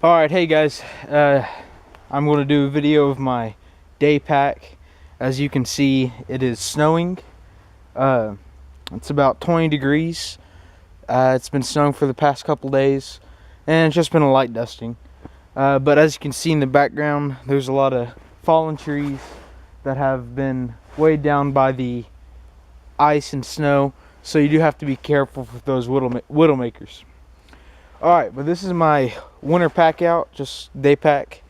Alright, hey guys, I'm going to do a video of my day pack. As you can see, it is snowing. It's about 20 degrees. It's been snowing for the past couple days, and it's just been a light dusting. But as you can see in the background, there's a lot of fallen trees that have been weighed down by the ice and snow, so you do have to be careful with those widowmakers. Alright, but this is my winter pack out, just day pack.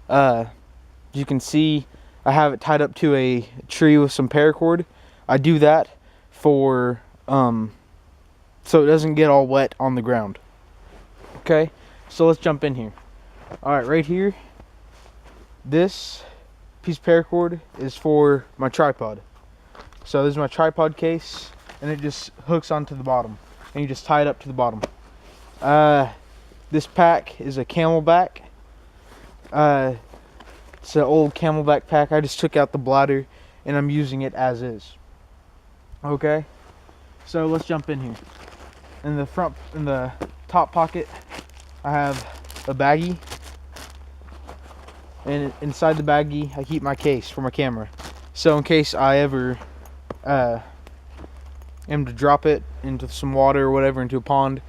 You can see I have it tied up to a tree with some paracord. I do that for so it doesn't get all wet on the ground. Okay, so let's jump in here. Alright, right here, this piece of paracord is for my tripod. So this is my tripod case, and it just hooks onto the bottom, and you just tie it up to the bottom. This pack is a Camelback. It's an old Camelback pack. I just took out the bladder and I'm using it as is. Okay, so let's jump in here. In the top pocket, I have a baggie, and inside the baggie I keep my case for my camera. So in case I ever am to drop it into some water or whatever, into a pond,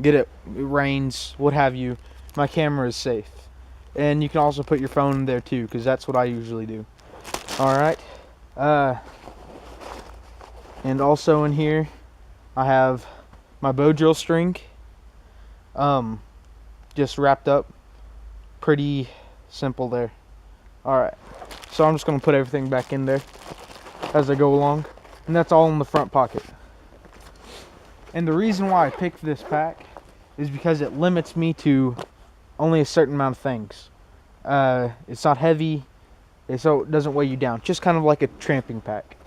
it rains, what have you, my camera is safe. And you can also put your phone in there too, because that's what I usually do. Alright, and also in here I have my bow drill string, just wrapped up, pretty simple there. Alright, so I'm just going to put everything back in there as I go along, and that's all in the front pocket. And the reason why I picked this pack is because it limits me to only a certain amount of things. It's not heavy, so it doesn't weigh you down. Just kind of like a tramping pack.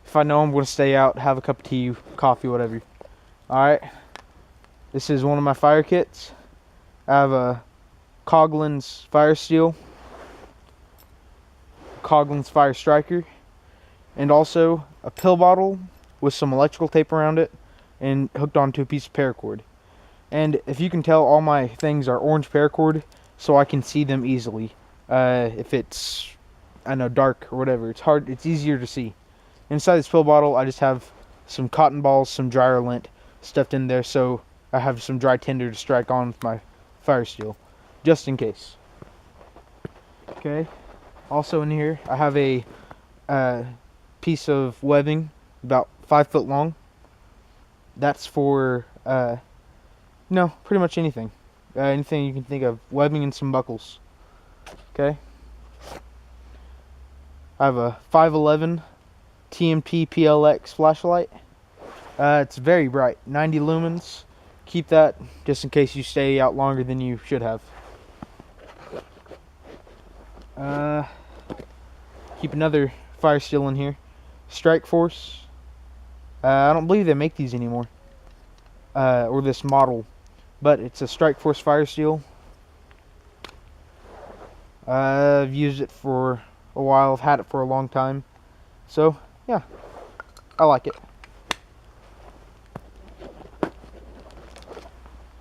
If I know I'm going to stay out, have a cup of tea, coffee, whatever. Alright, this is one of my fire kits. I have a Coghlan's Fire Steel, Coghlan's Fire Striker, and also a pill bottle with some electrical tape around it and hooked onto a piece of paracord. And if you can tell, all my things are orange paracord, so I can see them easily. If it's, I know, dark or whatever, it's easier to see. Inside this pill bottle, I just have some cotton balls, some dryer lint stuffed in there, so I have some dry tinder to strike on with my fire steel, just in case. Okay, also in here, I have a piece of webbing about 5 foot long. That's for no, pretty much anything. Anything you can think of. Webbing and some buckles. Okay. I have a 511 TMP PLX flashlight. It's very bright. 90 lumens. Keep that just in case you stay out longer than you should have. Keep another fire steel in here. Strike Force. I don't believe they make these anymore. Or this model. But it's a Strike Force Fire Steel. I've used it for a while. I've had it for a long time. So, yeah. I like it.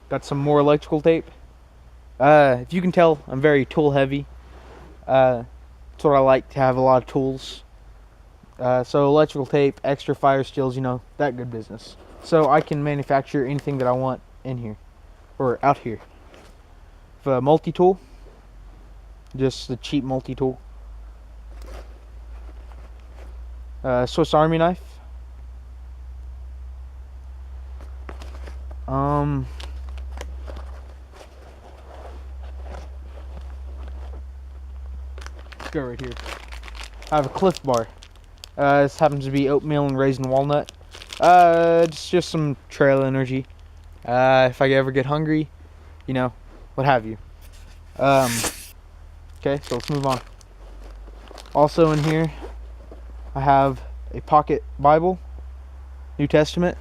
Got some more electrical tape. If you can tell, I'm very tool heavy. That's what I like, to have a lot of tools. So electrical tape, extra fire steels, you know, that good business. So I can manufacture anything that I want in here. Or out here. A multi-tool, just the cheap multi-tool. Swiss Army knife. Let's go right here. I have a Cliff Bar. This happens to be oatmeal and raisin walnut. It's just some trail energy. If I ever get hungry, you know, what have you. Okay, so let's move on. Also in here, I have a pocket Bible, New Testament.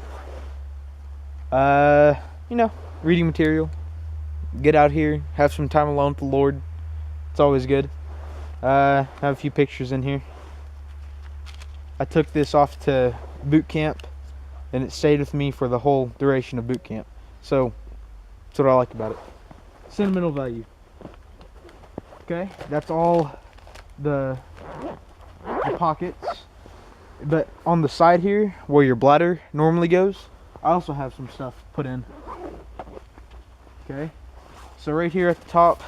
You know, reading material. Get out here, have some time alone with the Lord. It's always good. I have a few pictures in here. I took this off to boot camp, and it stayed with me for the whole duration of boot camp. So, that's what I like about it. sentimental value. Okay, that's all the pockets. But on the side here, where your bladder normally goes, I also have some stuff put in. Okay, so right here at the top,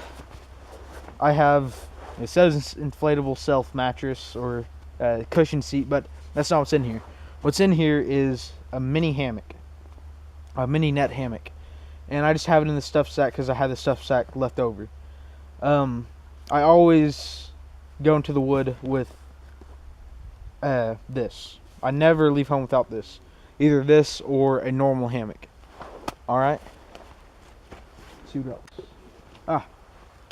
I have, it says inflatable self mattress or cushion seat, but that's not what's in here. What's in here is a mini hammock, a mini net hammock, and I just have it in the stuff sack because I had the stuff sack left over. I always go into the wood with this. I never leave home without this, either this or a normal hammock. All right. Let's see what else.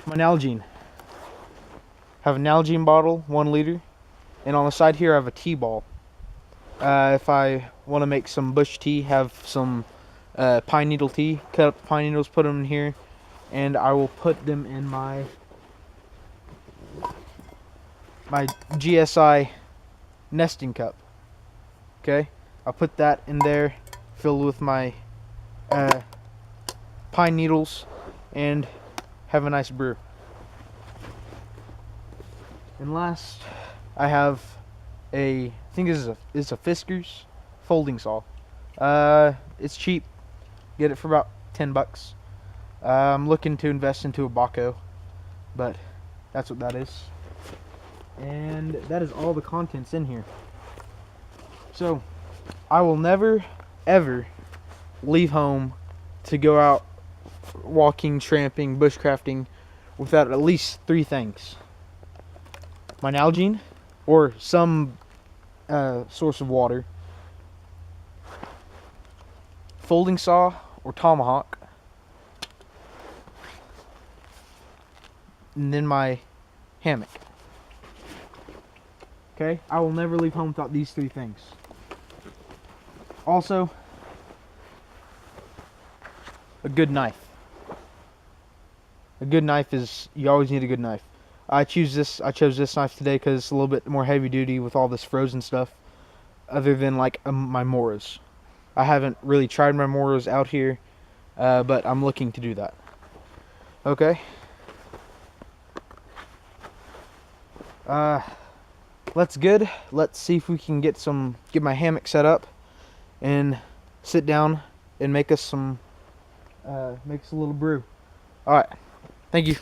My Nalgene. Have a Nalgene bottle, 1 liter, and on the side here I have a tea ball. If I want to make some bush tea, have some pine needle tea, cut up the pine needles, put them in here, and I will put them in my GSI nesting cup. Okay, I'll put that in there, filled with my pine needles, and have a nice brew. And last, I have I think this is a Fiskars folding saw. It's cheap. Get it for about 10 bucks. I'm looking to invest into a Baco, but that's what that is. And that is all the contents in here. So, I will never, ever leave home to go out walking, tramping, bushcrafting without at least 3 things. My Nalgene, or some source of water, folding saw or tomahawk, and then my hammock. Okay, I will never leave home without these 3 things. Also, a good knife. A good knife is, you always need a good knife. I chose this knife today because it's a little bit more heavy duty with all this frozen stuff, other than like my Moras. I haven't really tried my Moras out here, but I'm looking to do that. Okay. That's good. Let's see if we can get my hammock set up and sit down and make us a little brew. All right. Thank you.